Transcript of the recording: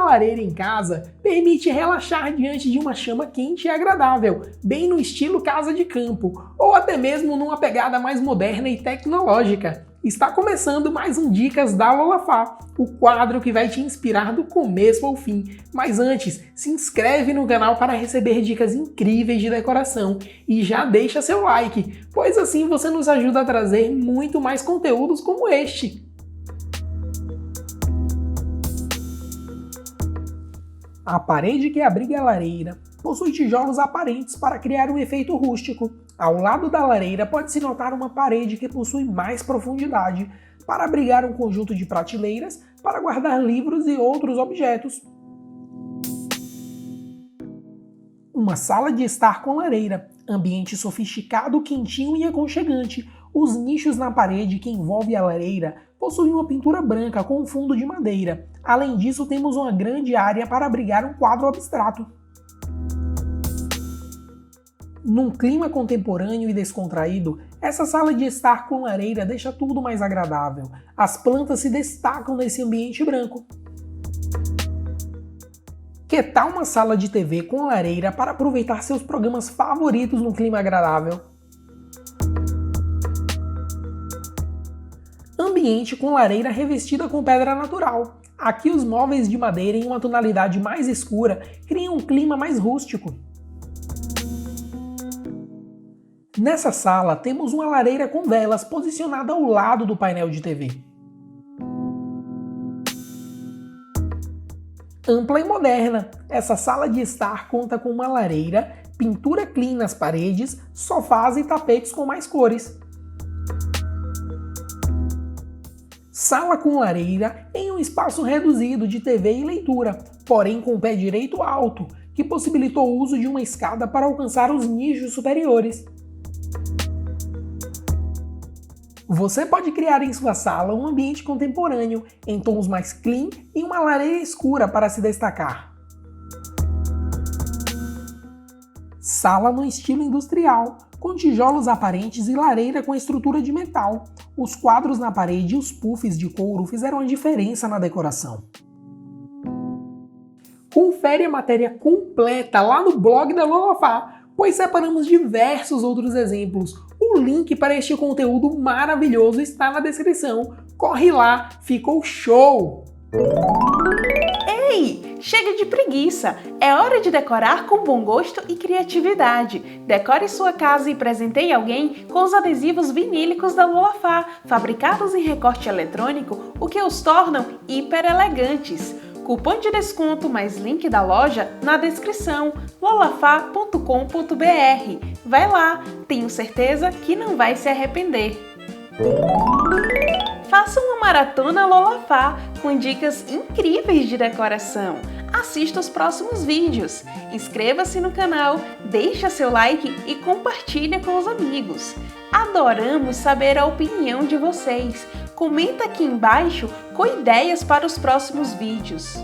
lareira em casa permite relaxar diante de uma chama quente e agradável, bem no estilo casa de campo, ou até mesmo numa pegada mais moderna e tecnológica. Está começando mais um Dicas da Lolafá, o quadro que vai te inspirar do começo ao fim. Mas antes, se inscreve no canal para receber dicas incríveis de decoração e já deixa seu like, pois assim você nos ajuda a trazer muito mais conteúdos como este. A parede que abriga a lareira possui tijolos aparentes para criar um efeito rústico. Ao lado da lareira pode-se notar uma parede que possui mais profundidade para abrigar um conjunto de prateleiras para guardar livros e outros objetos. Uma sala de estar com lareira, ambiente sofisticado, quentinho e aconchegante. Os nichos na parede que envolve a lareira possuem uma pintura branca com fundo de madeira. Além disso, temos uma grande área para abrigar um quadro abstrato. Num clima contemporâneo e descontraído, essa sala de estar com lareira deixa tudo mais agradável. As plantas se destacam nesse ambiente branco. Que tal uma sala de TV com lareira para aproveitar seus programas favoritos num clima agradável? Ambiente com lareira revestida com pedra natural. Aqui os móveis de madeira em uma tonalidade mais escura criam um clima mais rústico. Nessa sala temos uma lareira com velas posicionada ao lado do painel de TV. Ampla e moderna, essa sala de estar conta com uma lareira, pintura clean nas paredes, sofás e tapetes com mais cores. Sala com lareira em um espaço reduzido de TV e leitura, porém com o pé direito alto, que possibilitou o uso de uma escada para alcançar os nichos superiores. Você pode criar em sua sala um ambiente contemporâneo, em tons mais clean e uma lareira escura para se destacar. Sala no estilo industrial, com tijolos aparentes e lareira com estrutura de metal. Os quadros na parede e os puffs de couro fizeram a diferença na decoração. Confere a matéria completa lá no blog da Lolafá, pois separamos diversos outros exemplos. O link para este conteúdo maravilhoso está na descrição. Corre lá, ficou show! Ei, chega de preguiça! É hora de decorar com bom gosto e criatividade. Decore sua casa e presenteie alguém com os adesivos vinílicos da Lolafá, fabricados em recorte eletrônico, o que os tornam hiper elegantes. Cupom de desconto mais link da loja na descrição, lolafá.com.br. Vai lá, tenho certeza que não vai se arrepender. Faça uma maratona Lolafá com dicas incríveis de decoração. Assista os próximos vídeos. Inscreva-se no canal, deixa seu like e compartilhe com os amigos. Adoramos saber a opinião de vocês. Comenta aqui embaixo com ideias para os próximos vídeos.